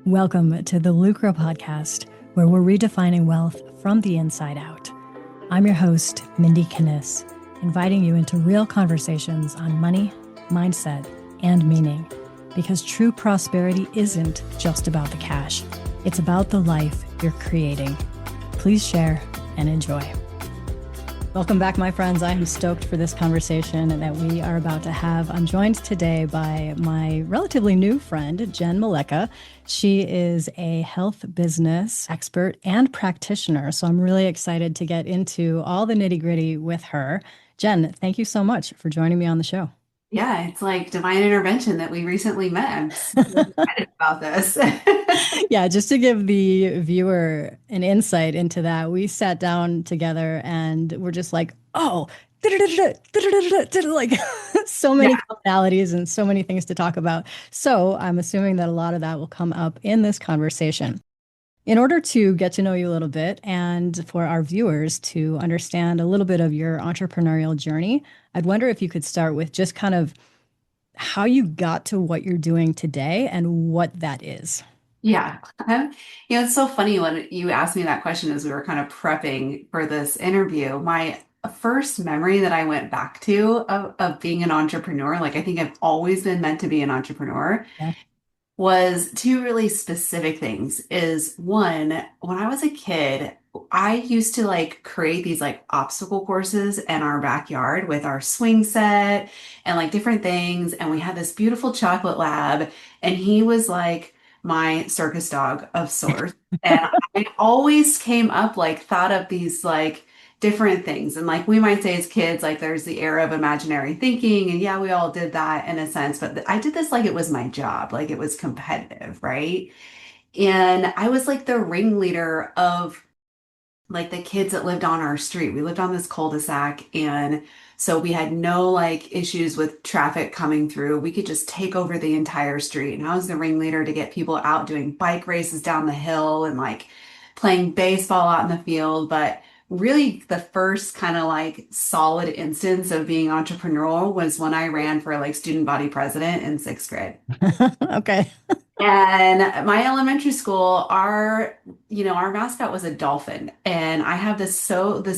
Welcome to the Lucra Podcast, where we're redefining wealth from the inside out. I'm your host, Mindie, inviting you into real conversations on money, mindset, and meaning. Because true prosperity isn't just about the cash. It's about the life you're creating. Please share and enjoy. Welcome back, my friends. I am stoked for this conversation that we are about to have. I'm joined today by my relatively new friend, Jenn Malecha. She is a health business expert and practitioner, so I'm really excited to get into all the nitty-gritty with her. Jenn, thank you so much for joining me on the show. Yeah, it's like divine intervention that we recently met. I'm so excited about this. Yeah, just to give the viewer an insight into that, we sat down together and we're just like, oh, like so many Yeah, commonalities and so many things to talk about. So I'm assuming that a lot of that will come up in this conversation. In order to get to know you a little bit and for our viewers to understand a little bit of your entrepreneurial journey, I'd wonder if you could start with just kind of how you got to what you're doing today and what that is. yeah. It's so funny when you asked me that question as we were kind of prepping for this interview. My first memory that I went back to of being an entrepreneur, like I think I've always been meant to be an entrepreneur, Yeah. was two really specific things. Is one, when I was a kid, I used to like create these like obstacle courses in our backyard with our swing set and like different things. And we had this beautiful chocolate lab, and he was like my circus dog of sorts. And I always came up like thought of these like different things. And like we might say as kids, like there's the era of imaginary thinking. And yeah, we all did that in a sense, but I did this like it was my job, like it was competitive, right? And I was like the ringleader of like the kids that lived on our street. We lived on this cul-de-sac, and so we had no like issues with traffic coming through. We could just take over the entire street. And I was the ringleader to get people out doing bike races down the hill and like playing baseball out in the field. But really the first kind of like solid instance of being entrepreneurial was when I ran for like student body president in sixth grade. Okay. And my elementary school, our mascot was a dolphin. And I have this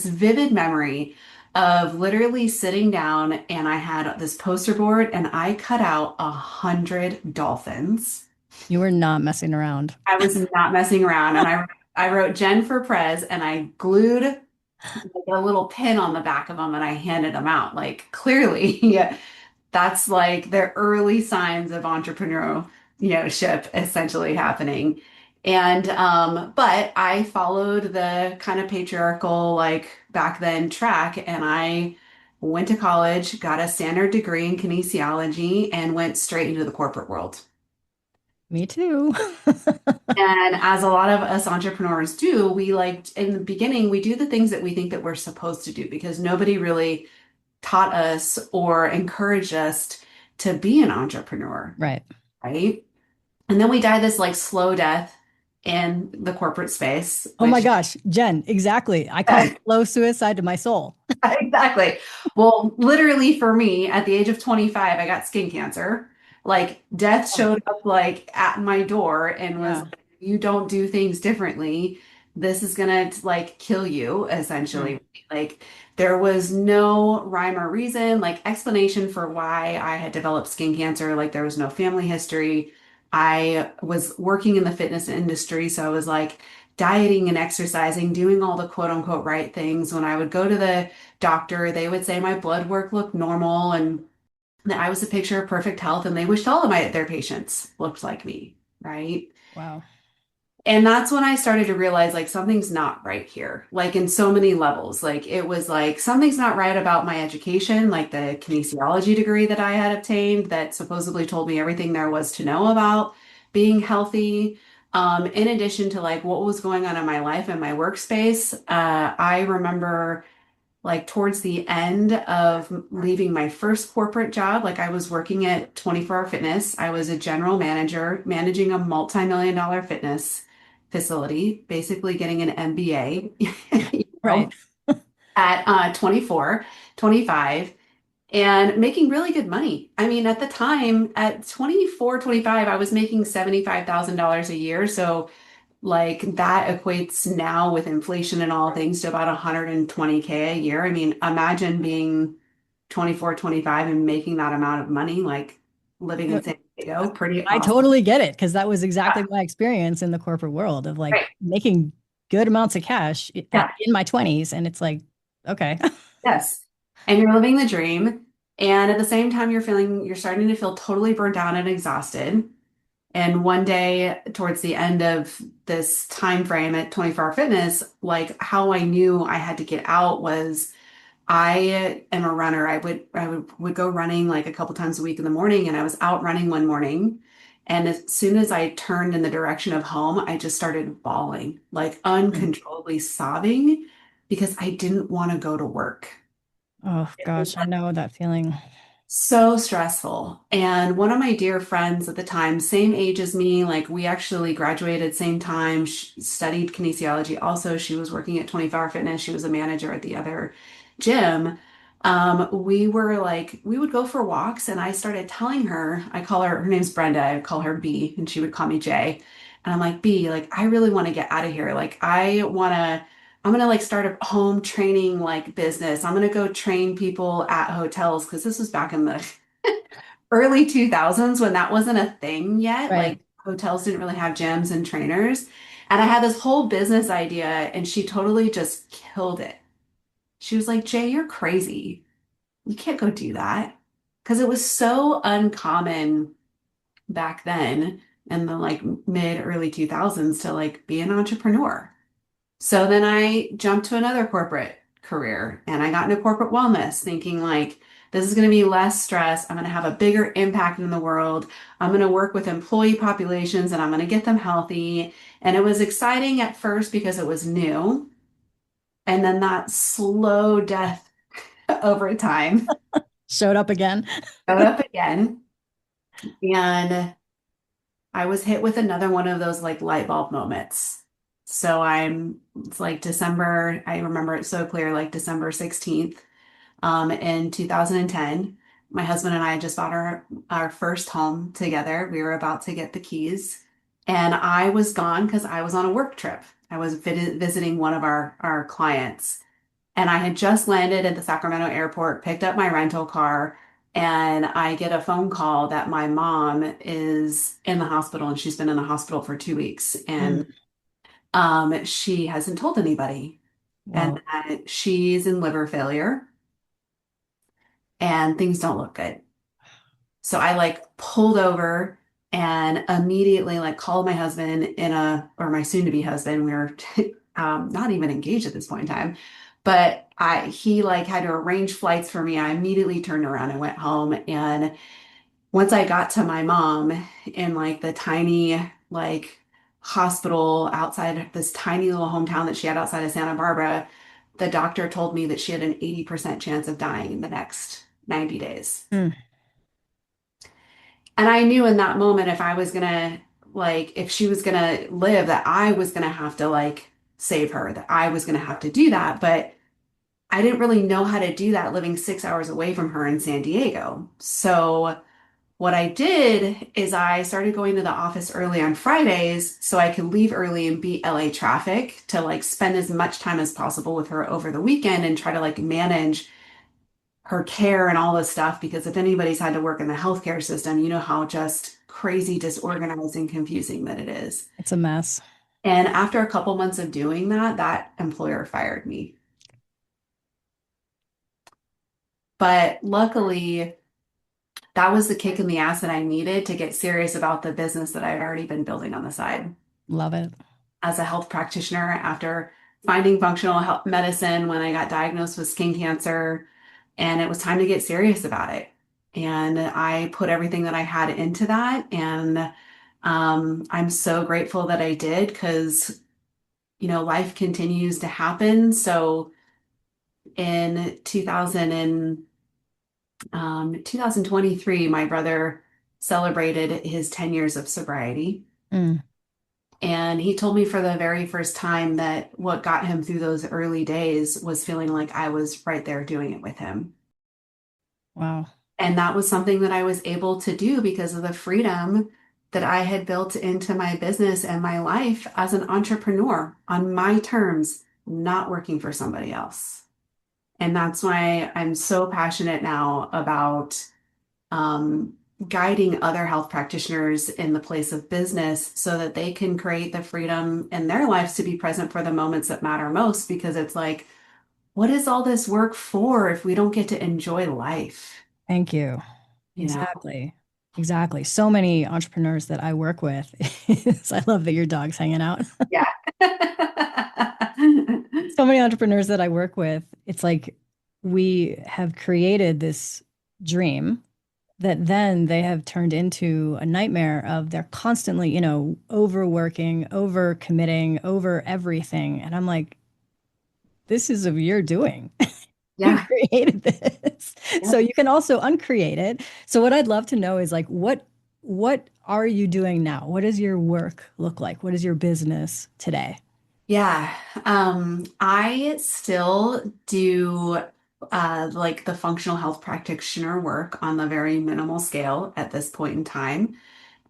vivid memory of literally sitting down, and I had this poster board and I cut out 100 dolphins. You were not messing around. I was not messing around. And I wrote Jen for Prez, and I glued like a little pin on the back of them, and I handed them out. Like clearly, that's like the early signs of ship essentially happening. And but I followed the kind of patriarchal like back then track, and I went to college, got a standard degree in kinesiology, and went straight into the corporate world. Me too. And as a lot of us entrepreneurs do, we like in the beginning, we do the things that we think that we're supposed to do because nobody really taught us or encouraged us to be an entrepreneur, Right. right? And then we die this like slow death in the corporate space, Oh my which gosh, Jenn, exactly. I call it slow suicide to my soul. exactly. Well, literally for me, at the age of 25, I got skin cancer. Like death Oh, showed up like at my door and was yeah. like, you don't do things differently. This is gonna like kill you, Mm. essentially. Like there was no rhyme or reason, like explanation for why I had developed skin cancer. Like there was no family history. I was working in the fitness industry, so I was like dieting and exercising, doing all the quote unquote right things. When I would go to the doctor, they would say my blood work looked normal and that I was a picture of perfect health, and they wished all of their patients looked like me, right? Wow. And that's when I started to realize like something's not right here, like in so many levels. Like it was like something's not right about my education, like the kinesiology degree that I had obtained that supposedly told me everything there was to know about being healthy. In addition to like what was going on in my life and my workspace, I remember like towards the end of leaving my first corporate job, like I was working at 24 Hour Fitness. I was a general manager managing a multi-million dollar fitness facility, basically getting an MBA, you know, Right. at 24, 25. and making really good money. I mean, at the time, at 24, 25, I was making $75,000 a year. So, like, that equates now with inflation and all things to about 120K a year. I mean, imagine being 24, 25 and making that amount of money, like living in But San Diego. Pretty I awesome. totally get it because that was exactly Yeah, my experience in the corporate world of like right. making good amounts of cash Yeah. in my 20s. And it's like, okay. Yes. And you're living the dream. And at the same time, you're starting to feel totally burnt out and exhausted. And one day, towards the end of this time frame at 24 Hour Fitness, like how I knew I had to get out was I am a runner. I would go running like a couple times a week in the morning, and I was out running one morning. And as soon as I turned in the direction of home, I just started bawling, like Mm. uncontrollably sobbing because I didn't want to go to work. Oh gosh, I know that feeling. So stressful. And one of my dear friends at the time, same age as me, like we actually graduated same time, studied kinesiology. Also, she was working at 24 Hour Fitness. She was a manager at the other gym. We were like, we would go for walks, and I started telling her, her name's Brenda, I call her B, and she would call me J. And I'm like, B, like, I really want to get out of here. Like, I'm gonna like start a home training like business. I'm gonna go train people at hotels because this was back in the early 2000s when that wasn't a thing yet. Right. Like hotels didn't really have gyms and trainers. And I had this whole business idea, and she totally just killed it. She was like, Jay, you're crazy. You can't go do that. Because it was so uncommon back then in the like mid early 2000s to like be an entrepreneur. So then I jumped to another corporate career, and I got into corporate wellness thinking like this is going to be less stress. I'm going to have a bigger impact in the world. I'm going to work with employee populations and I'm going to get them healthy. And it was exciting at first because it was new. And then that slow death over time Showed up again. showed up again. And I was hit with another one of those like light bulb moments. It's like December, I remember it so clear, like December 16th, in 2010. My husband and I had just bought our first home together. We were about to get the keys, and I was gone because I was on a work trip. I was visiting one of our clients. And I had just landed at the Sacramento airport, picked up my rental car, and I get a phone call that my mom is in the hospital and she's been in the hospital for 2 weeks. Mm. And she hasn't told anybody. And Whoa. that she's in liver failure and things don't look good. So I like pulled over and immediately like called my husband or my soon to be husband. We were not even engaged at this point in time, but he like had to arrange flights for me. I immediately turned around and went home. And once I got to my mom in like the tiny like hospital outside this tiny little hometown that she had outside of Santa Barbara, the doctor told me that she had an 80% chance of dying in the next 90 days. Mm. And I knew in that moment if I was gonna if she was gonna live, that I was gonna have to like save her, that I was gonna have to do that. But I didn't really know how to do that living 6 hours away from her in San Diego. So what I did is I started going to the office early on Fridays so I could leave early and beat LA traffic to like spend as much time as possible with her over the weekend and try to like manage her care and all this stuff, because if anybody's had to work in the healthcare system, you know how just crazy disorganized and confusing that it is. It's a mess. And after a couple months of doing that, that employer fired me. But luckily, that was the kick in the ass that I needed to get serious about the business that I had already been building on the side. Love it. As a health practitioner, after finding functional health medicine when I got diagnosed with skin cancer, and it was time to get serious about it. And I put everything that I had into that. And I'm so grateful that I did because, life continues to happen. So in 2023, my brother celebrated his 10 years of sobriety. Mm. And he told me for the very first time that what got him through those early days was feeling like I was right there doing it with him. Wow. And that was something that I was able to do because of the freedom that I had built into my business and my life as an entrepreneur on my terms, not working for somebody else. And that's why I'm so passionate now about um, guiding other health practitioners in the place of business so that they can create the freedom in their lives to be present for the moments that matter most. Because it's like, what is all this work for if we don't get to enjoy life? Thank you. You know? Exactly. Exactly. So many entrepreneurs that I work with. I love that your dog's hanging out. Yeah. So many entrepreneurs that I work with, it's like we have created this dream that then they have turned into a nightmare of they're constantly, overworking, over committing, over everything. And I'm like, this is of your doing. You Yeah. created this. So Yep. you can also uncreate it. So what I'd love to know is like what are you doing now? What does your work look like? What is your business today? Yeah. I still do like the functional health practitioner work on the very minimal scale at this point in time.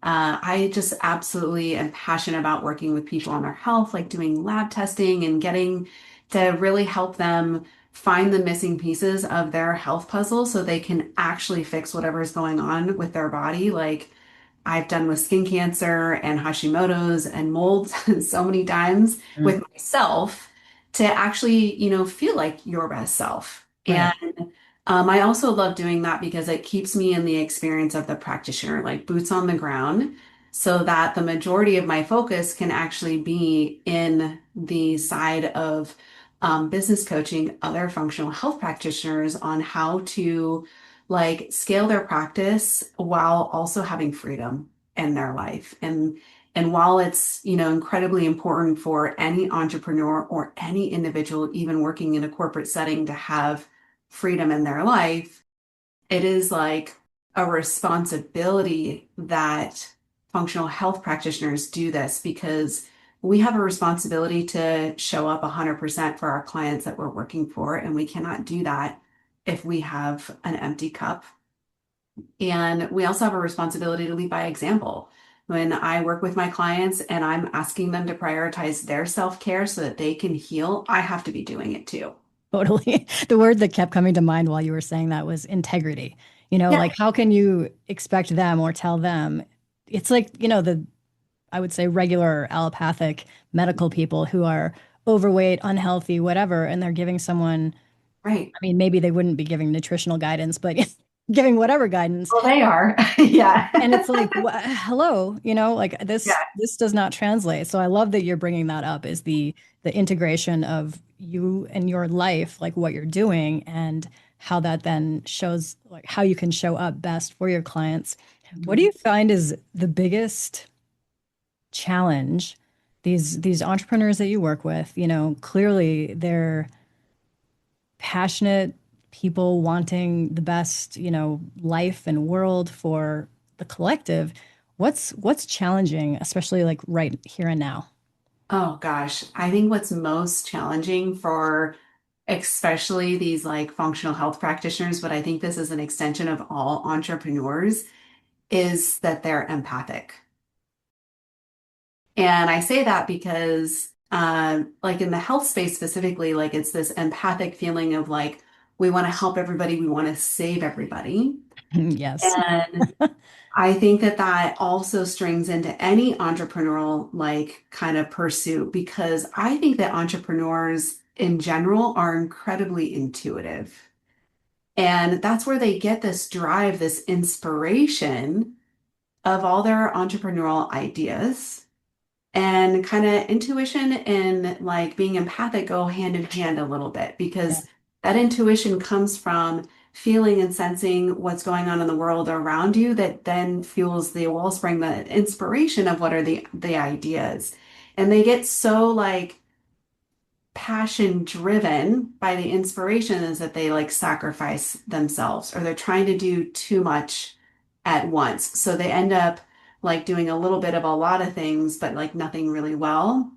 I just absolutely am passionate about working with people on their health, like doing lab testing and getting to really help them find the missing pieces of their health puzzle so they can actually fix whatever is going on with their body. Like I've done with skin cancer and Hashimoto's and mold so many times Mm, with myself to actually, feel like your best self. right. And I also love doing that because it keeps me in the experience of the practitioner, like boots on the ground, so that the majority of my focus can actually be in the side of business coaching other functional health practitioners on how to like scale their practice while also having freedom in their life. And while it's, incredibly important for any entrepreneur or any individual, even working in a corporate setting, to have freedom in their life, it is like a responsibility that functional health practitioners do this because we have a responsibility to show up 100% for our clients that we're working for. And we cannot do that if we have an empty cup. And we also have a responsibility to lead by example. When I work with my clients and I'm asking them to prioritize their self-care so that they can heal, I have to be doing it too. Totally. The word that kept coming to mind while you were saying that was integrity. Yeah, Like how can you expect them or tell them? It's like, the I would say regular allopathic medical people who are overweight, unhealthy, whatever, and they're giving someone, right. I mean, maybe they wouldn't be giving nutritional guidance, but giving whatever guidance. Well, they are. Yeah. And it's like, hello, like Yeah. this does not translate. So I love that you're bringing that up is the integration of you and your life, like what you're doing and how that then shows like how you can show up best for your clients. What do Mhm. you find is the biggest challenge these entrepreneurs that you work with, clearly they're passionate people wanting the best, life and world for the collective. What's challenging, especially like right here and now? Oh gosh, I think what's most challenging for especially these like functional health practitioners, but I think this is an extension of all entrepreneurs, is that they're empathic. And I say that because, like in the health space specifically, like it's this empathic feeling of like, we want to help everybody, we want to save everybody. Yes. And I think that that also strings into any entrepreneurial like kind of pursuit because I think that entrepreneurs in general are incredibly intuitive. And that's where they get this drive, this inspiration of all their entrepreneurial ideas. And kind of intuition and like being empathic go hand in hand a little bit Yeah. because that intuition comes from feeling and sensing what's going on in the world around you that then fuels the wellspring, the inspiration of what are the ideas. And they get so like passion driven by the inspiration is that they like sacrifice themselves or they're trying to do too much at once. So they end up like doing a little bit of a lot of things, but like nothing really well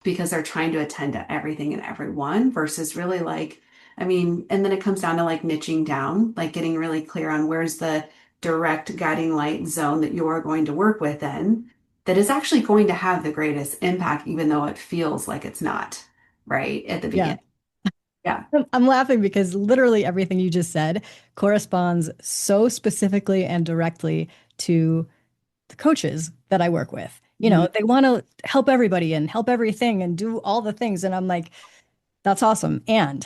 because they're trying to attend to everything and everyone versus really like I mean, and then it comes down to like niching down, like getting really clear on where's the direct guiding light zone that you're going to work within that is actually going to have the greatest impact, even though it feels like it's not, right? At the Yeah. beginning. Yeah. I'm laughing because literally everything you just said corresponds so specifically and directly to the coaches that I work with. You Mhm. know, they want to help everybody and help everything and do all the things. And I'm like, that's awesome. And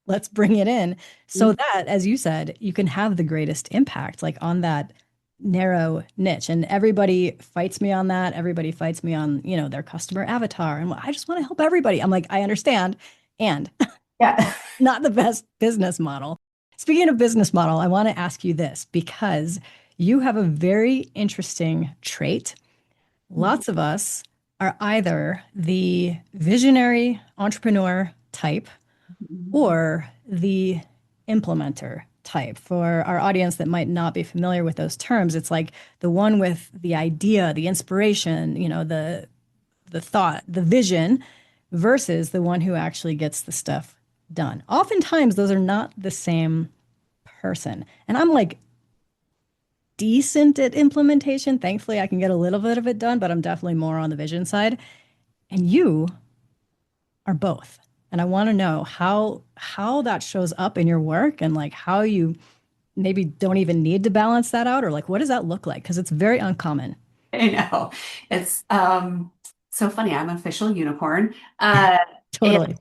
let's bring it in so that, as you said, you can have the greatest impact, like on that narrow niche. And everybody fights me on that. Everybody fights me on, their customer avatar. And I just want to help everybody. I'm like, I understand. And Yeah. not the best business model. Speaking of business model, I want to ask you this because you have a very interesting trait. Lots of us are either the visionary entrepreneur type or the implementer type. For our audience that might not be familiar with those terms, it's like the one with the idea, the inspiration, the thought, the vision versus the one who actually gets the stuff done. Oftentimes those are not the same person. And I'm like decent at implementation. Thankfully, I can get a little bit of it done, but I'm definitely more on the vision side. And you are both. And I want to know how that shows up in your work and like how you maybe don't even need to balance that out or like what does that look like? Because it's very uncommon. I know. It's so funny. I'm an official unicorn. And Totally.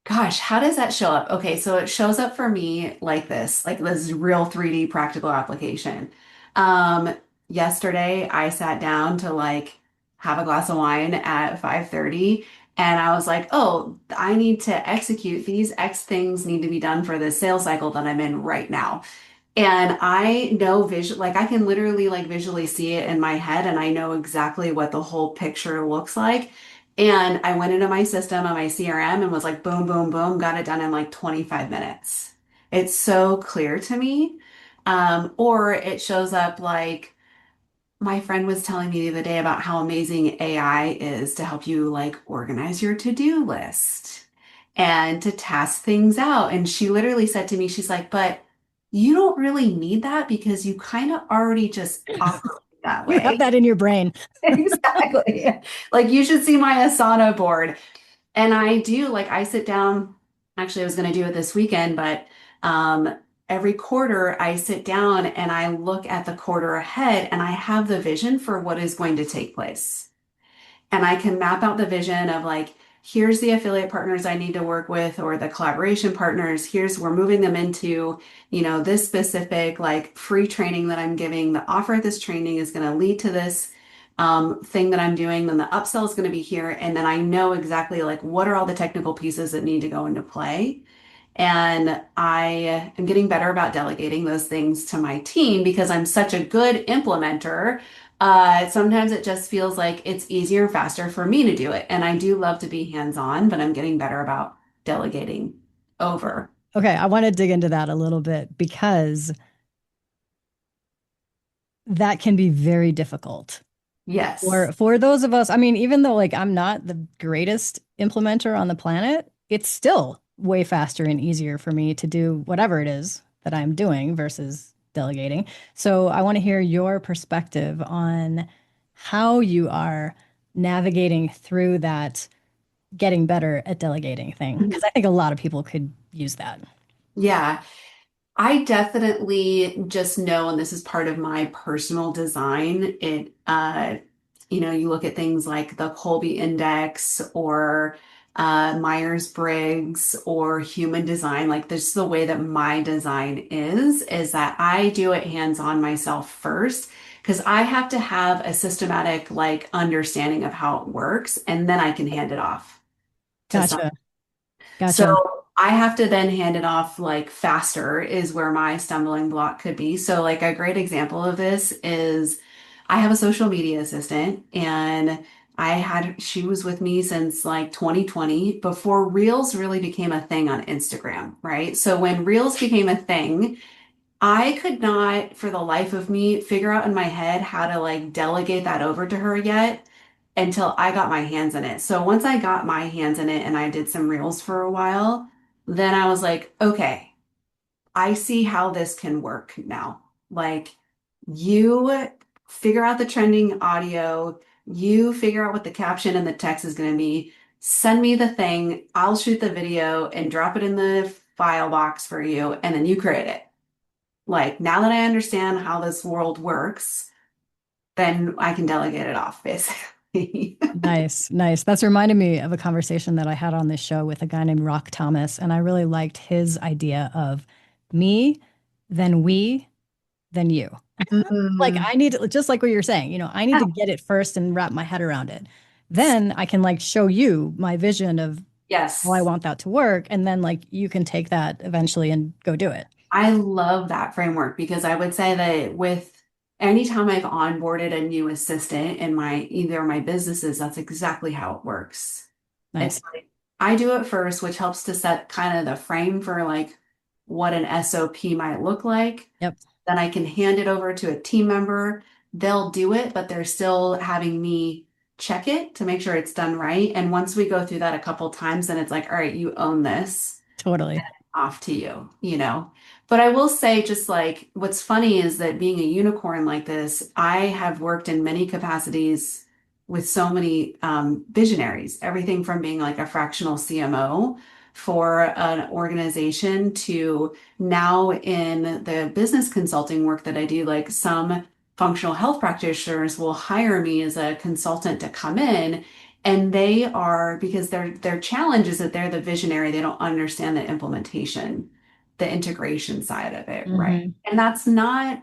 gosh, how does that show up? Okay, so it shows up for me like this real 3D practical application. Um, Yesterday I sat down to like have a glass of wine at 5:30 and I was like, "Oh, I need to execute these X things need to be done for this sales cycle that I'm in right now." And I know like I can literally like visually see it in my head and I know exactly what the whole picture looks like. And I went into my system on my CRM and was like, boom, boom, boom, got it done in like 25 minutes. It's so clear to me. Or it shows up like my friend was telling me the other day about how amazing AI is to help you like organize your to-do list and to task things out. And she literally said to me, she's like, but you don't really need that because you kind of already just operate that You have way. that in your brain. Exactly. Like you should see my Asana board. And I do, like I sit down, actually I was going to do it this weekend, but every quarter I sit down and I look at the quarter ahead and I have the vision for what is going to take place. And I can map out the vision of like, here's the affiliate partners I need to work with or the collaboration partners. We're moving them into, this specific like free training that I'm giving. The offer of this training is going to lead to this thing that I'm doing. Then the upsell is going to be here. And then I know exactly like what are all the technical pieces that need to go into play. And I am getting better about delegating those things to my team because I'm such a good implementer. Sometimes it just feels like it's easier and faster for me to do it. And I do love to be hands-on, but I'm getting better about delegating over. Okay, I want to dig into that a little bit because that can be very difficult. Yes. For those of us, I mean, even though like I'm not the greatest implementer on the planet, it's still way faster and easier for me to do whatever it is that I'm doing versus delegating. So I want to hear your perspective on how you are navigating through that getting better at delegating thing, because I think a lot of people could use that. Yeah. I definitely just know, and this is part of my personal design. You look at things like the Colby Index or Myers-Briggs or human design. Like this is the way that my design is that I do it hands-on myself first because I have to have a systematic like understanding of how it works, and then I can hand it off to someone. Gotcha. So Gotcha. I have to then hand it off like faster is where my stumbling block could be. So like a great example of this is I have a social media assistant and she was with me since like 2020 before Reels really became a thing on Instagram, right? So when Reels became a thing, I could not for the life of me figure out in my head how to like delegate that over to her yet. until I got my hands in it. So once I got my hands in it and I did some reels for a while, then I was like, okay, I see how this can work now. Like you figure out the trending audio, you figure out what the caption and the text is going to be. Send me the thing, I'll shoot the video and drop it in the file box for you, and then you create it. Like now that I understand how this world works, then I can delegate it off, basically. Nice, nice. That's reminded me of a conversation that I had on this show with a guy named Rock Thomas, and I really liked his idea of me, then we, then you. Like Mm, I need to, just like what you're saying, I need yeah. to get it first and wrap my head around it. Then I can like show you my vision of how I Yes. want that to work, and then like you can take that eventually and go do it. I love that framework because I would say that with anytime I've onboarded a new assistant in my either of my businesses, that's exactly how it works. It's Nice. like I do it first, which helps to set kind of the frame for like what an SOP might look like. Yep, Then I can hand it over to a team member. They'll do it, but they're still having me check it to make sure it's done right. And once we go through that a couple times, then it's like, all right, you own this, totally. off to you, you know? But I will say, just like what's funny is that being a unicorn like this, I have worked in many capacities with so many visionaries, everything from being like a fractional CMO for an organization to now in the business consulting work that I do, like some functional health practitioners will hire me as a consultant to come in, and they are, because their challenge is that they're the visionary, they don't understand the implementation, the integration side of it, right? Hmm. And that's not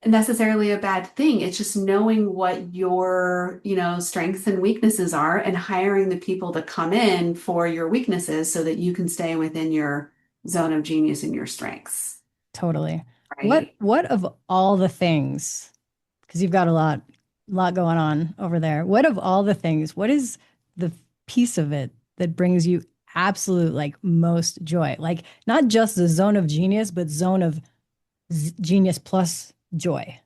necessarily a bad thing. It's just knowing what your, strengths and weaknesses are and hiring the people to come in for your weaknesses so that you can stay within your zone of genius and your strengths, Totally. What right? what of all the things, because you've got a lot going on over there. What of all the things, what is the piece of it that brings you absolute like most joy? Like not just the zone of genius, but zone of genius plus joy.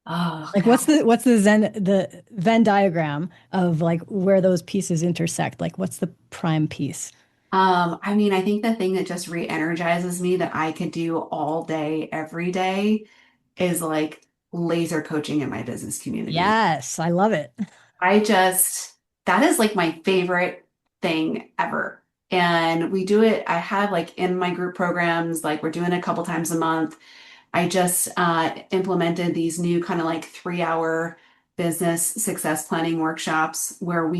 Oh Like God. the Venn diagram of like where those pieces intersect? Like what's the prime piece? I mean, I think the thing that just re-energizes me that I could do all day, every day is like laser coaching in my business community. Yes, I love it. I just, that is like my favorite thing ever. And we do it, I have like in my group programs, like we're doing it a couple times a month. I just implemented these new kind of like 3 hour business success planning workshops where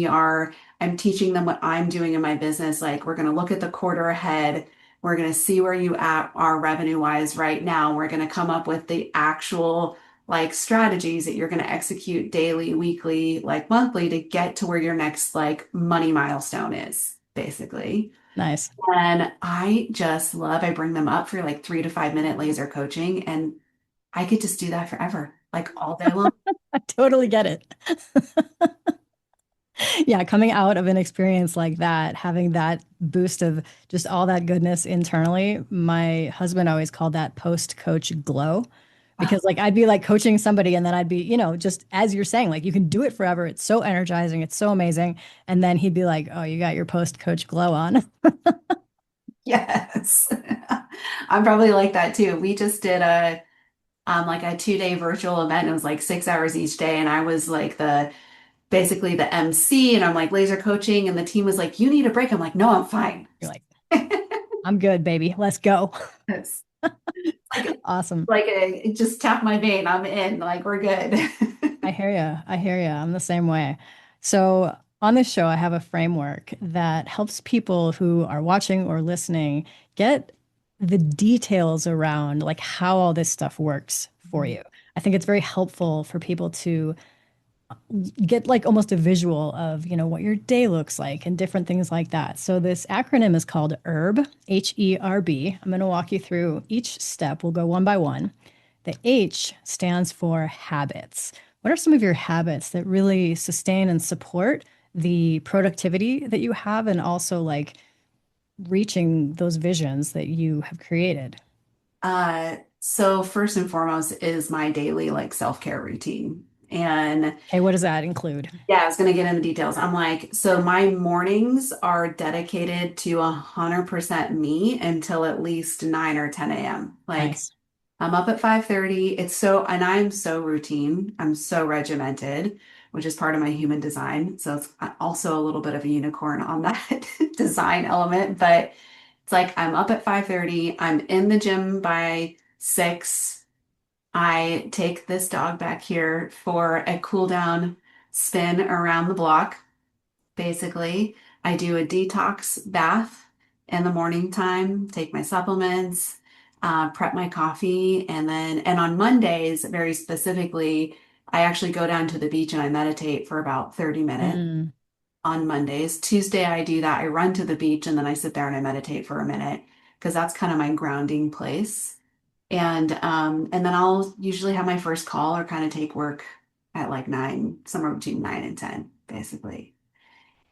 I'm teaching them what I'm doing in my business. Like we're going to look at the quarter ahead. We're going to see where you at are revenue wise right now. We're going to come up with the actual like strategies that you're going to execute daily, weekly, like monthly to get to where your next like money milestone is, basically. Nice. And I bring them up for like 3 to 5 minute laser coaching, and I could just do that forever, like all day long. I totally get it. Yeah, coming out of an experience like that, having that boost of just all that goodness internally, my husband always called that post-coach glow because like I'd be like coaching somebody and then I'd be, just as you're saying, like you can do it forever. It's so energizing, it's so amazing. And then he'd be like, "Oh, you got your post-coach glow on." Yes. I'm probably like that too. We just did a like a 2 day virtual event. It was like 6 hours each day, and I was like the basically the MC, and I'm like laser coaching, and the team was like, "You need a break." I'm like, "No, I'm fine." You're like, "I'm good, baby. Let's go." It's like Awesome. it just tapped my vein. I'm in. Like we're good. I hear you. I hear you. I'm the same way. So, on this show, I have a framework that helps people who are watching or listening get the details around like how all this stuff works for you. I think it's very helpful for people to get like almost a visual of, what your day looks like and different things like that. So, this acronym is called HERB, HERB. I'm going to walk you through each step. We'll go one by one. The H stands for habits. What are some of your habits that really sustain and support the productivity that you have and also like reaching those visions that you have created? So first and foremost is my daily like self-care routine. And Okay, what does that include? yeah, I was going to get into details. I'm like, so my mornings are dedicated to 100% me until at least 9 or 10 a.m. Like Nice. I'm up at 5:30. And I'm so routine. I'm so regimented, which is part of my human design. So it's also a little bit of a unicorn on that design element, but it's like I'm up at 5:30. I'm in the gym by 6. I take this dog back here for a cool down spin around the block. Basically, I do a detox bath in the morning time, take my supplements, prep my coffee, and on Mondays, very specifically, I actually go down to the beach and I meditate for about 30 minutes Mm. on Mondays. Tuesday, I do that. I run to the beach and then I sit there and I meditate for a minute because that's kind of my grounding place. And then I'll usually have my first call or kind of take work at like 9, somewhere between 9 and 10, basically.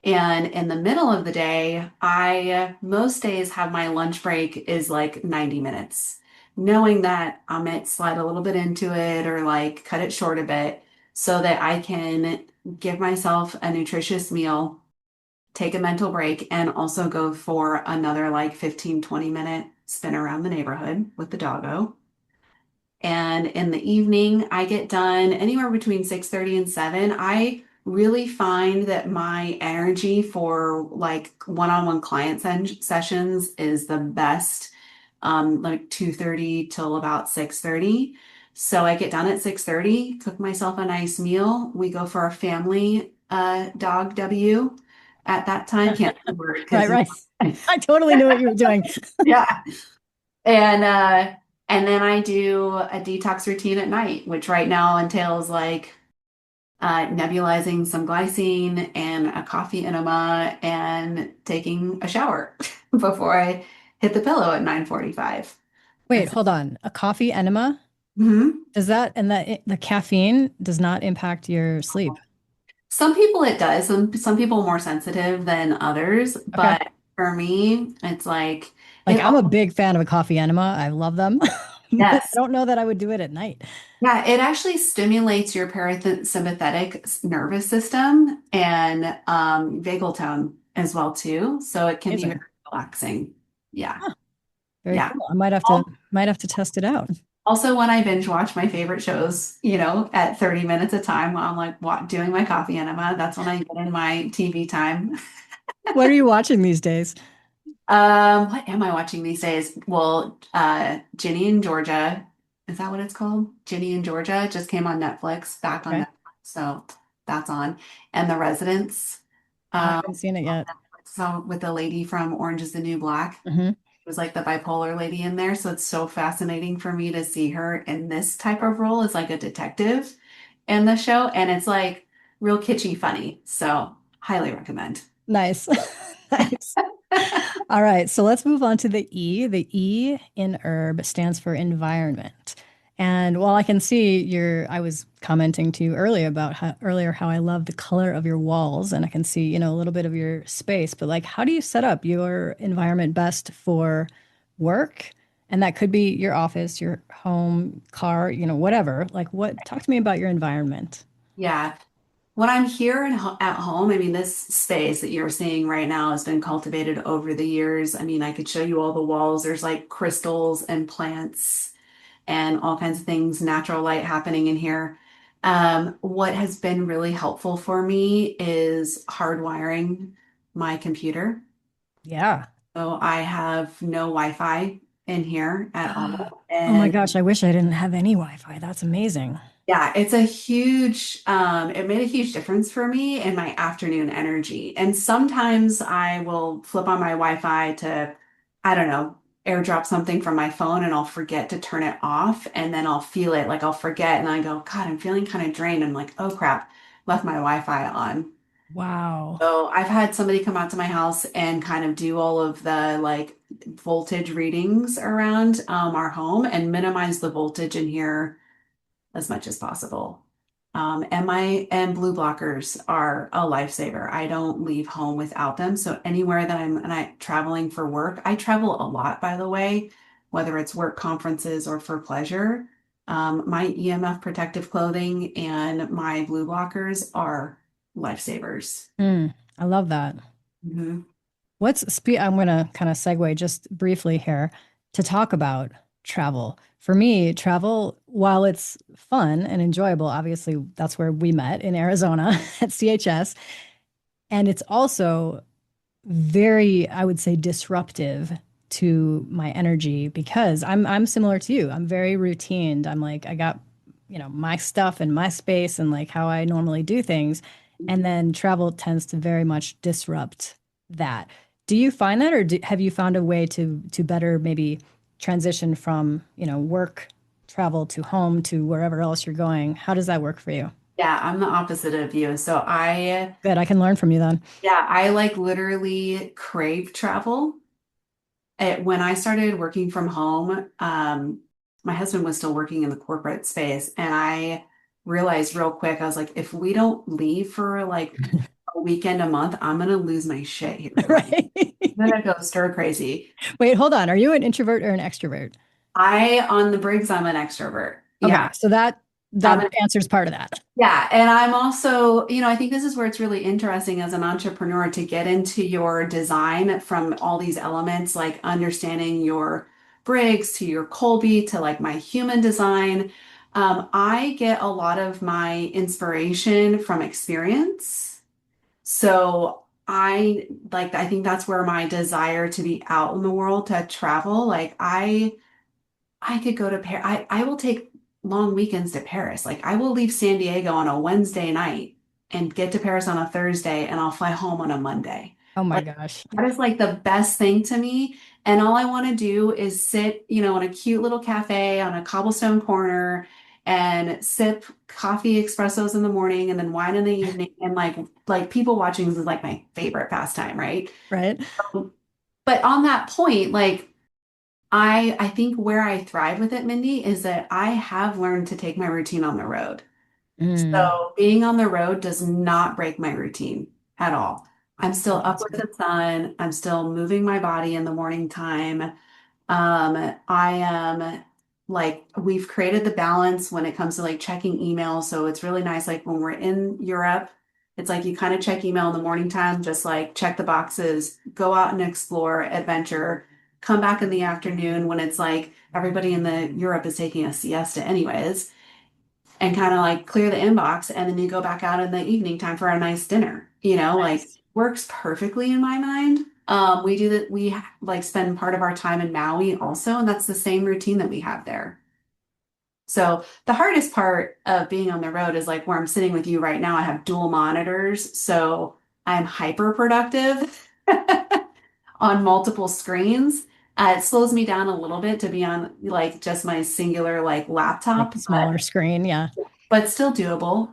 And in the middle of the day, I most days have my lunch break is like 90 minutes, knowing that I might slide a little bit into it or like cut it short a bit so that I can give myself a nutritious meal, take a mental break, and also go for another like 15-20 minute spin around the neighborhood with the doggo. And in the evening, I get done anywhere between 6:30 and 7. I really find that my energy for like one-on-one client sessions is the best, like 2:30 till about 6:30. So I get done at 6:30, cook myself a nice meal. We go for a family dog W at that time. Can't say the word Right, because right. I totally knew what you were doing. yeah. And then I do a detox routine at night, which right now entails like nebulizing some glycine and a coffee enema and taking a shower before I hit the pillow at 9:45. Wait, That's it. hold on. A coffee enema? Mhm. Does that and the caffeine does not impact your sleep? Some people it does. Some people are more sensitive than others, Okay. but for me, it's like Like it I'm a all, big fan of a coffee enema. I love them. But I yes. don't know that I would do it at night. Yeah, it actually stimulates your parasympathetic nervous system and vagal tone as well too. So it can be very Amazing. relaxing. Yeah, Huh, very yeah. cool. I Al- might have to test it out. Also, when I binge watch my favorite shows, at 30 minutes a time while I'm like doing my coffee enema, that's when I get in my TV time. What are you watching these days? What am I watching these days? Well, Ginny and Georgia, is that what it's called? Ginny and Georgia just came on Netflix, back on Okay. Netflix, so that's on. And The Residents, I um, haven't seen it on yet. Netflix, so with the lady from Orange is the New Black, Hmm. it was like the bipolar lady in there. So it's so fascinating for me to see her in this type of role as like a detective in the show, and it's like real kitschy funny. So highly recommend. Nice. Nice. All right, so let's move on to the E. The E in herb stands for environment. And while I can see I was commenting to you earlier how I love the color of your walls, and I can see, a little bit of your space, but like, how do you set up your environment best for work? And that could be your office, your home, car, whatever. Like, talk to me about your environment. Yeah. When I'm here at home, I mean, this space that you're seeing right now has been cultivated over the years. I mean, I could show you all the walls. There's like crystals and plants and all kinds of things, natural light happening in here. What has been really helpful for me is hardwiring my computer. Yeah. So I have no Wi-Fi in here at all. Oh my And gosh, I wish I didn't have any Wi-Fi. That's amazing. yeah, it made a huge difference for me in my afternoon energy. And sometimes I will flip on my Wi-Fi to, I don't know, airdrop something from my phone and I'll forget to turn it off. And then I'll feel it, like I'll forget and I go, God, I'm feeling kind of drained. I'm like, oh crap, left my Wi-Fi on. Wow. So I've had somebody come out to my house and kind of do all of the like voltage readings around our home and minimize the voltage in here as much as possible. And blue blockers are a lifesaver. I don't leave home without them. So anywhere that I'm traveling for work, I travel a lot, by the way, whether it's work conferences or for pleasure. My EMF protective clothing and my blue blockers are lifesavers. I love that. Mhm. I'm going to kind of segue just briefly here to talk about travel. For me, travel, while it's fun and enjoyable, obviously that's where we met in Arizona at CHS. And it's also very, I would say, disruptive to my energy because I'm similar to you. I'm very routined. I'm like, I got, my stuff and my space and like how I normally do things. And then travel tends to very much disrupt that. Do you find that, or have you found a way to better maybe transition from, work travel to home to wherever else you're going? How does that work for you? Yeah, I'm the opposite of you. So Good, I can learn from you then. yeah, I like literally crave travel. When I started working from home, my husband was still working in the corporate space, and I realized real quick, I was like, if we don't leave for like a weekend a month, I'm gonna lose my shit here. Like, Right. I'm gonna go stir crazy. Wait, hold on. Are you an introvert or an extrovert? On the Briggs, I'm an extrovert. Okay, Yeah. so that I'm answers part of that. Yeah, and I'm also, I think this is where it's really interesting as an entrepreneur to get into your design from all these elements, like understanding your Briggs to your Colby to like my human design. I get a lot of my inspiration from experience. So I think that's where my desire to be out in the world, to travel, like I could go to Paris. I will take long weekends to Paris. Like I will leave San Diego on a Wednesday night and get to Paris on a Thursday and I'll fly home on a Monday. Oh my Like gosh. that is like the best thing to me. And all I want to do is sit, in a cute little cafe on a cobblestone corner and sip coffee espressos in the morning and then wine in the evening. And like people watching is like my favorite pastime, right? Right? But on that point, like I think where I thrive with it, Mindy, is that I have learned to take my routine on the road. Mm, So being on the road does not break my routine at all. I'm still up that's with good. the sun. I'm still moving my body in the morning time. I am like, we've created the balance when it comes to like checking email. So it's really nice. Like when we're in Europe, it's like you kind of check email in the morning time, just like check the boxes, go out and explore, adventure, come back in the afternoon when it's like everybody in the Europe is taking a siesta anyways, and kind of like clear the inbox. And then you go back out in the evening time for a nice dinner, like Nice. works perfectly in my mind. We do that. Like spend part of our time in Maui also, and that's the same routine that we have there. So the hardest part of being on the road is like where I'm sitting with you right now. I have dual monitors, so I'm hyper productive on multiple screens. It slows me down a little bit to be on like just my singular like Like laptop, smaller screen. Yeah. but still doable.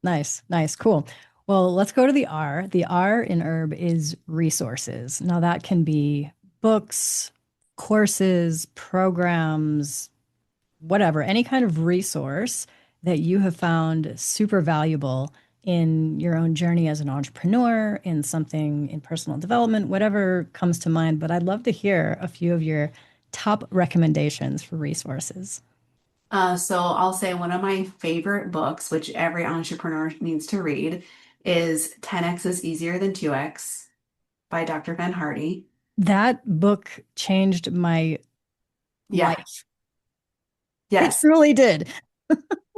Nice. Nice. Cool. Well, let's go to the R. The R in herb is resources. Now, that can be books, courses, programs, whatever, any kind of resource that you have found super valuable in your own journey as an entrepreneur, in something in personal development, whatever comes to mind. But I'd love to hear a few of your top recommendations for resources. So I'll say one of my favorite books, which every entrepreneur needs to read, is 10X is Easier Than 2X by Dr. Ben Hardy. That book changed my Yeah, life. It yes. truly did.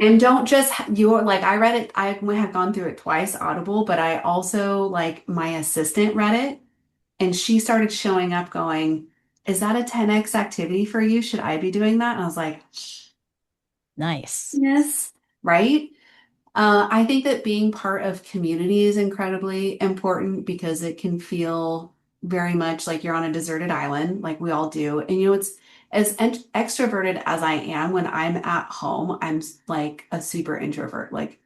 And don't just you're like I read it, I have gone through it twice Audible, but I also like my assistant read it and she started showing up going, "Is that a 10X activity for you? Should I be doing that?" And I was like, Nice. "Yes." Right? I think that being part of community is incredibly important because it can feel very much like you're on a deserted island, like we all do. And it's as extroverted as I am when I'm at home, like a super introvert. Like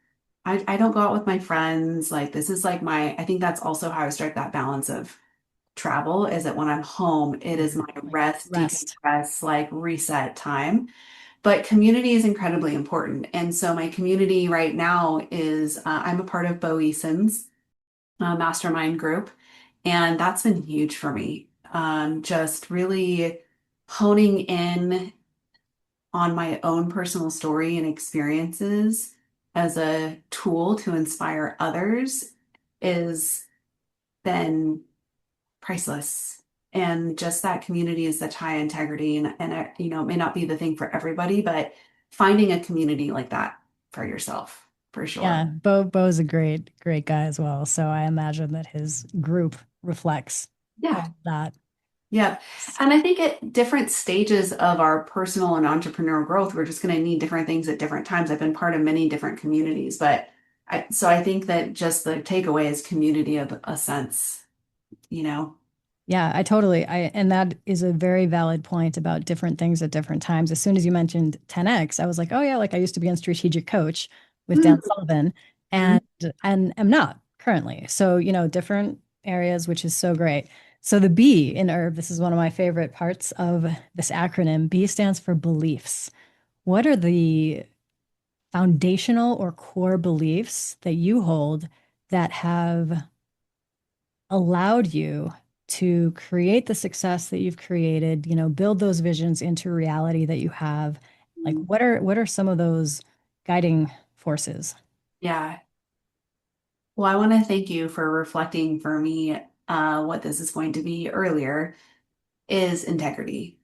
I don't go out with my friends. Like this is like I think that's also how I strike that balance of travel is that when I'm home, it is my Like rest, rest. decompress, like reset time. But community is incredibly important. And so my community right now is I'm a part of Bo Eason's mastermind group, and that's been huge for me. Just really honing in. on my own personal story and experiences as a tool to inspire others is then priceless. And just that community is such high integrity and it may not be the thing for everybody, but finding a community like that for yourself, for Yeah, sure. Bo's a great guy as well. So I imagine that his group reflects all Yeah. of that. Yeah. And I think at different stages of our personal and entrepreneurial growth, we're just going to need different things at different times. I've been part of many different communities, but so I think that just the takeaway is community of a sense, you know? Yeah, and that is a very valid point about different things at different times. As soon as you mentioned 10X, I was like, oh yeah, like I used to be on Strategic Coach with Dan Sullivan Mhm. and am not currently. So, different areas, which is so great. So the B in herb, this is one of my favorite parts of this acronym. B stands for beliefs. What are the foundational or core beliefs that you hold that have allowed you to create the success that you've created, build those visions into reality that you have? Like what are some of those guiding forces? Yeah. Well, I want to thank you for reflecting for me what this is going to be earlier is integrity.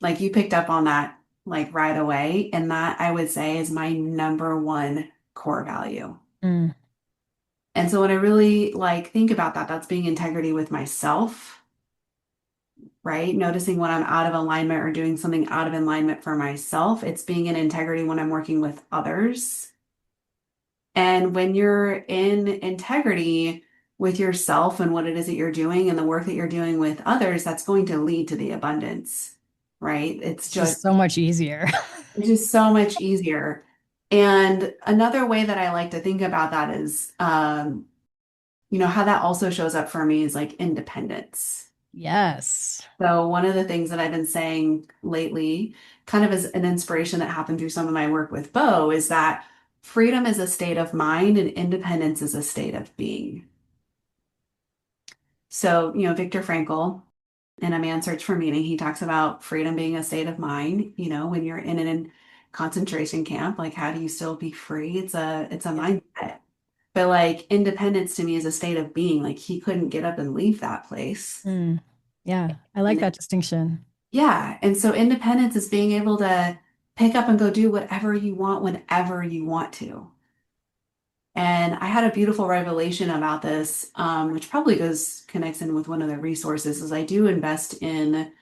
Like you picked up on that like right away, and that I would say is my number one core value. Mm, And so when I really like think about that, that's being integrity with myself, right? Noticing when I'm out of alignment or doing something out of alignment for myself. It's being in integrity when I'm working with others. And when you're in integrity with yourself and what it is that you're doing and the work that you're doing with others, that's going to lead to the abundance, right? it's just so much easier. It's just so much easier. And another way that I like to think about that is, how that also shows up for me is like independence. Yes. So one of the things that I've been saying lately, kind of as an inspiration that happened through some of my work with Bo, is that freedom is a state of mind and independence is a state of being. So, Viktor Frankl in A Man's Search for Meaning, he talks about freedom being a state of mind. When you're in an concentration camp, like how do you still be free? It's a Yeah. mindset. But like independence to me is a state of being. Like he couldn't get up and leave that place. Mm, yeah, I like And that distinction. yeah, and so independence is being able to pick up and go do whatever you want whenever you want to. And I had a beautiful revelation about this, which probably connects in with one of the resources, is I do invest in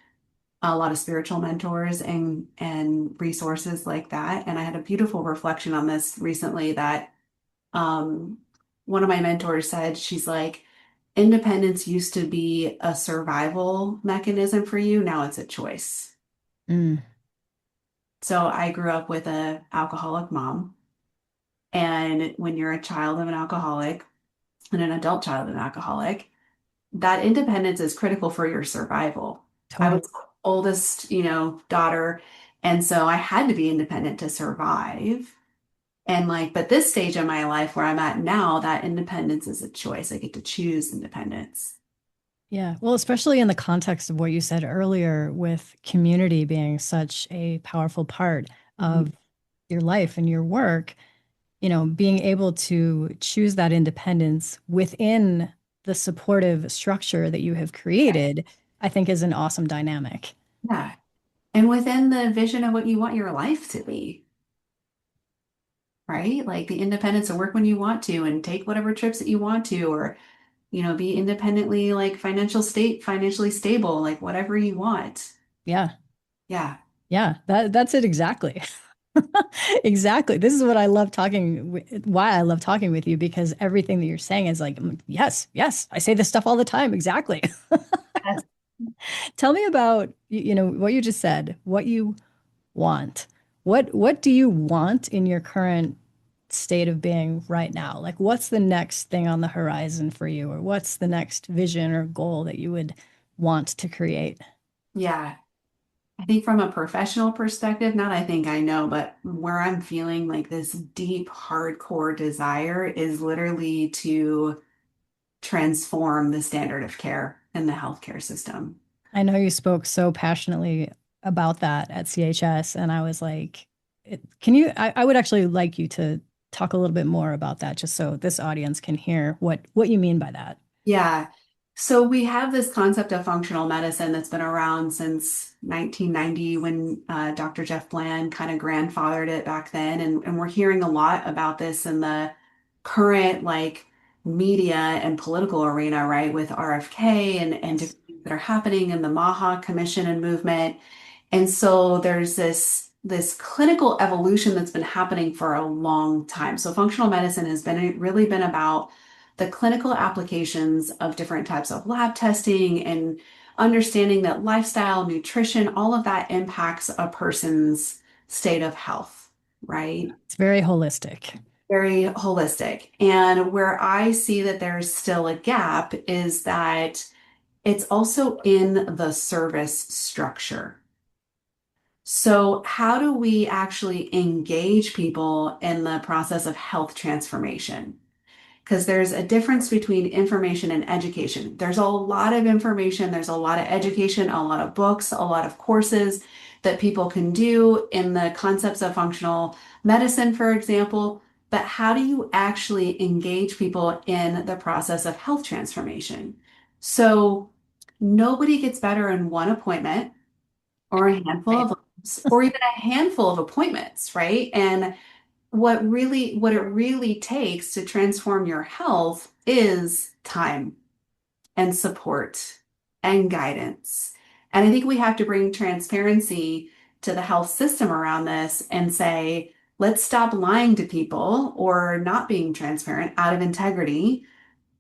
a lot of spiritual mentors and resources like that. And I had a beautiful reflection on this recently that um, one of my mentors said, she's like, independence used to be a survival mechanism for you. Now it's a choice. Mm, So I grew up with an alcoholic mom. And when you're a child of an alcoholic and an adult child of an alcoholic, that independence is critical for your survival. I totally. was the oldest, daughter. And so I had to be independent to survive. And like, but this stage of my life where I'm at now, that independence is a choice. I get to choose independence. Yeah. Well, especially in the context of what you said earlier, with community being such a powerful part Mhm. of your life and your work, being able to choose that independence within the supportive structure that you have created, I think is an awesome dynamic. Yeah. And within the vision of what you want your life to be, right? Like the independence to work when you want to and take whatever trips that you want to, or, be independently like financially stable, like whatever you want. Yeah. Yeah. Yeah. That's it exactly. Exactly. This is what I love why I love talking with you, because everything that you're saying is like, yes, yes, I say this stuff all the time. Exactly. Yes. Tell me about, what you just said, what you want. What do you want in your current state of being right now? Like what's the next thing on the horizon for you, or what's the next vision or goal that you would want to create? Yeah. I think from a professional perspective, not I think I know, but where I'm feeling like this deep, hardcore desire is literally to transform the standard of care in the healthcare system. I know you spoke so passionately about that at CHS, and I was like, can you, I would actually like you to talk a little bit more about that, just so this audience can hear what you mean by that. Yeah. So we have this concept of functional medicine that's been around since 1990 when Dr. Jeff Bland kind of grandfathered it back then. And we're hearing a lot about this in the current like media and political arena, right? With RFK and different things that are happening in the MAHA Commission and movement. And so there's this clinical evolution that's been happening for a long time. So functional medicine has been really been about the clinical applications of different types of lab testing and understanding that lifestyle, nutrition, all of that impacts a person's state of health, right? It's very holistic. Very holistic. And where I see that there's still a gap is that it's also in the service structure. So, how do we actually engage people in the process of health transformation? Because there's a difference between information and education. There's a lot of information, there's a lot of education, a lot of books, a lot of courses that people can do in the concepts of functional medicine, for example. But how do you actually engage people in the process of health transformation? So, nobody gets better in one appointment or a handful Right. of labs or even a handful of appointments, right? And what it really takes to transform your health is time and support and guidance. And I think we have to bring transparency to the health system around this and say, let's stop lying to people or not being transparent out of integrity.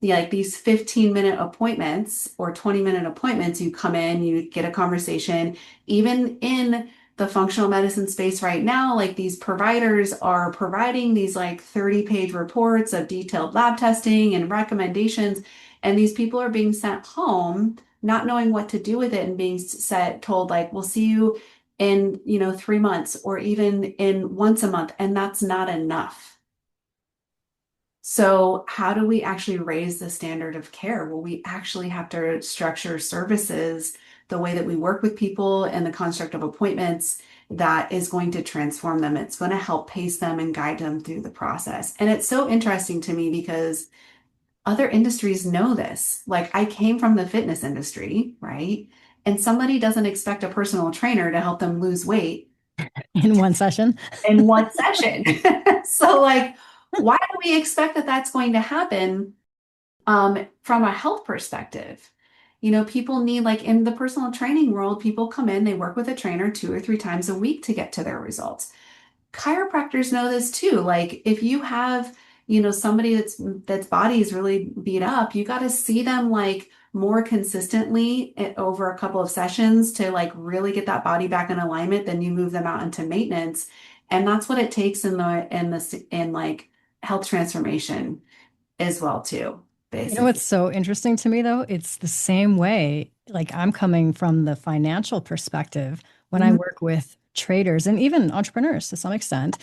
Like these 15-minute appointments or 20-minute appointments, you come in, you get a conversation. Even in the functional medicine space right now, like these providers are providing these like 30-page reports of detailed lab testing and recommendations. And these people are being sent home, not knowing what to do with it and being told like, we'll see you in, 3 months or even in once a month. And that's not enough. So, how do we actually raise the standard of care? Well, we actually have to structure services the way that we work with people and the construct of appointments that is going to transform them. It's going to help pace them and guide them through the process. And it's so interesting to me because other industries know this. Like, I came from the fitness industry, right? And somebody doesn't expect a personal trainer to help them lose weight In one session. in one session. So, like, why do we expect that that's going to happen from a health perspective? People need, like in the personal training world, people come in, they work with a trainer 2 or 3 times a week to get to their results. Chiropractors know this too. Like if you have, somebody that's body is really beat up, you got to see them like more consistently over a couple of sessions to like really get that body back in alignment. Then you move them out into maintenance, and that's what it takes in like health transformation as well too, You know what's basically. so interesting to me though? It's the same way. Like I'm coming from the financial perspective when I Mhm. work with traders and even entrepreneurs to some extent.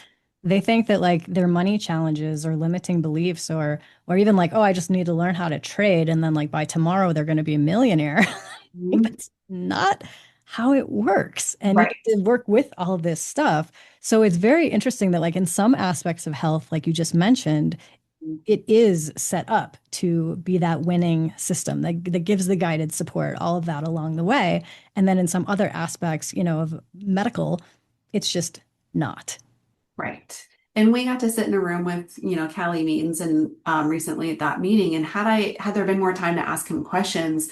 They think that like their money challenges or limiting beliefs or even like, oh, I just need to learn how to trade and then like by tomorrow they're going to be a millionaire. Like, Mhm. that's not how it works. And you Right. get to work with all of this stuff. So it's very interesting that like in some aspects of health, like you just mentioned, it is set up to be that winning system that gives the guided support, all of that along the way. And then in some other aspects, of medical, it's just not. Right. And we got to sit in a room with, Callie Means and recently at that meeting. And had there been more time to ask him questions,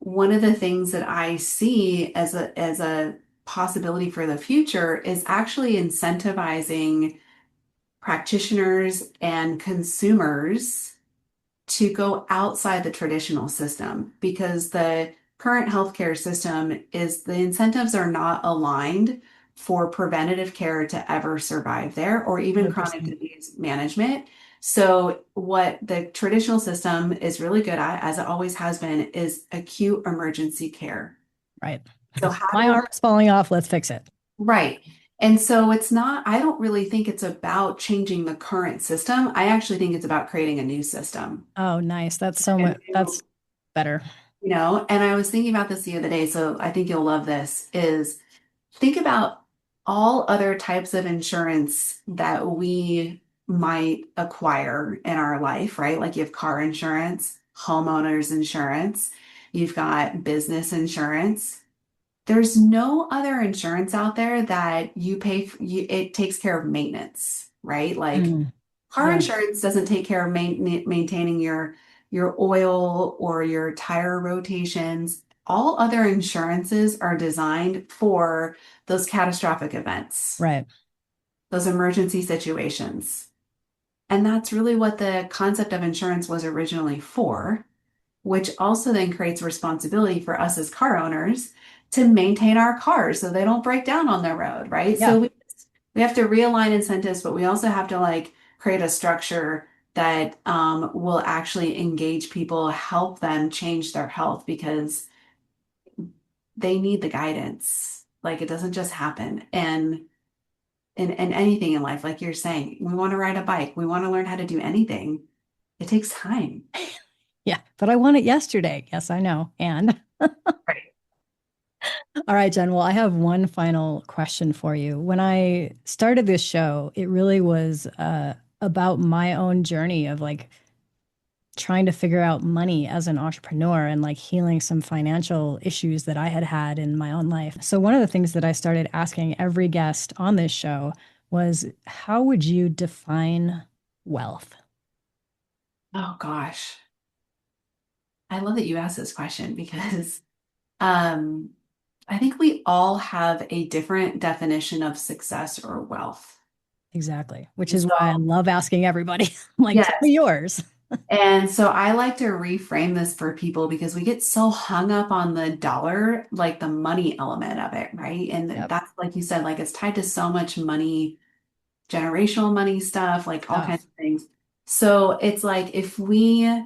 one of the things that I see as a possibility for the future is actually incentivizing practitioners and consumers to go outside the traditional system because the current healthcare system is the incentives are not aligned for preventative care to ever survive there or even chronic 100%. disease management. So, what the traditional system is really good at, as it always has been, is acute emergency care. Right. So, how My do arm is falling off. Let's fix it. right. And so it's not, I don't really think it's about changing the current system. I actually think it's about creating a new system. Oh, nice. That's so A much. new That's better. and I was thinking about this the other day, so I think you'll love this, is think about all other types of insurance that we might acquire in our life, right? Like you have car insurance, homeowners insurance, you've got business insurance. There's no other insurance out there that you pay for, it takes care of maintenance, right? Like Mm, car yeah, insurance doesn't take care of maintaining your oil or your tire rotations. All other insurances are designed for those catastrophic events, right. those emergency situations. And that's really what the concept of insurance was originally for, which also then creates responsibility for us as car owners to maintain our cars so they don't break down on the road, right? Yeah, So we have to realign incentives, but we also have to like create a structure that will actually engage people, help them change their health because they need the guidance. Like it doesn't just happen. And anything in life, like you're saying, we want to ride a bike, we want to learn how to do anything. It takes time. yeah. But I want it yesterday. Yes, I know. And Right. all right, Jen. Well, I have one final question for you. When I started this show, it really was about my own journey of like trying to figure out money as an entrepreneur and like healing some financial issues that I had had in my own life. So, one of the things that I started asking every guest on this show was, how would you define wealth? Oh gosh. I love that you asked this question because um, I think we all have a different definition of success or wealth. Exactly, which And is so, why I love asking everybody. I'm like, tell yes. me yours. And so I like to reframe this for people because we get so hung up on the dollar, like the money element of it, right? And Yep. that's like you said, like it's tied to so much money, generational money stuff, like all Oh, kinds of things. So it's like if we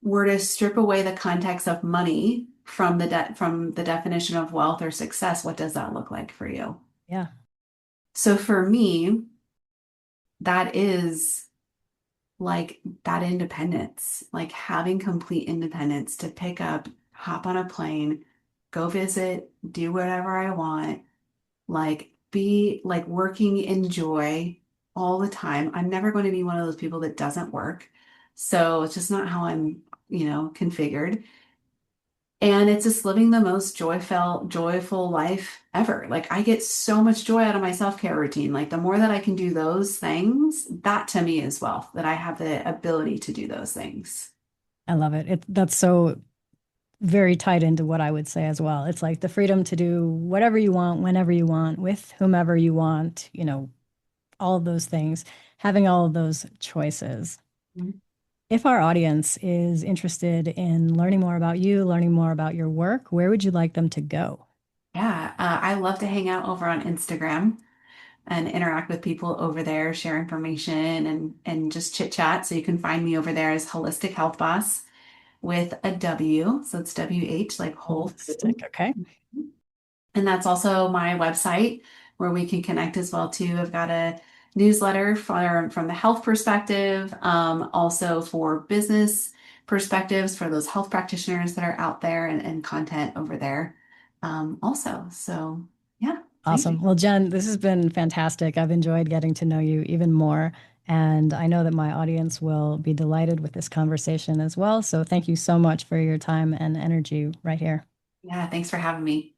were to strip away the context of money from from the definition of wealth or success, what does that look like for you? yeah. So for me, that is like that independence, like having complete independence to pick up, hop on a plane, go visit, do whatever I want, like be like working in joy all the time. I'm never going to be one of those people that doesn't work. So it's just not how I'm, configured. And it's just living the most joyful life ever. Like I get so much joy out of my self-care routine. Like the more that I can do those things, that to me is wealth, that I have the ability to do those things. I love it. That's so very tied into what I would say as well. It's like the freedom to do whatever you want, whenever you want, with whomever you want, all of those things, having all of those choices. Mhm. If our audience is interested in learning more about you, learning more about your work, where would you like them to go? Yeah, I love to hang out over on Instagram and interact with people over there, share information and just chit chat. So you can find me over there as Holistic Health Boss with a W. So it's WH, like whole Holistic. food. Okay. And that's also my website where we can connect as well too. I've got a newsletter from the health perspective, also for business perspectives for those health practitioners that are out there and content over there also. So yeah, thank you. Awesome. Well, Jen, this has been fantastic. I've enjoyed getting to know you even more. And I know that my audience will be delighted with this conversation as well. So thank you so much for your time and energy right here. Yeah, thanks for having me.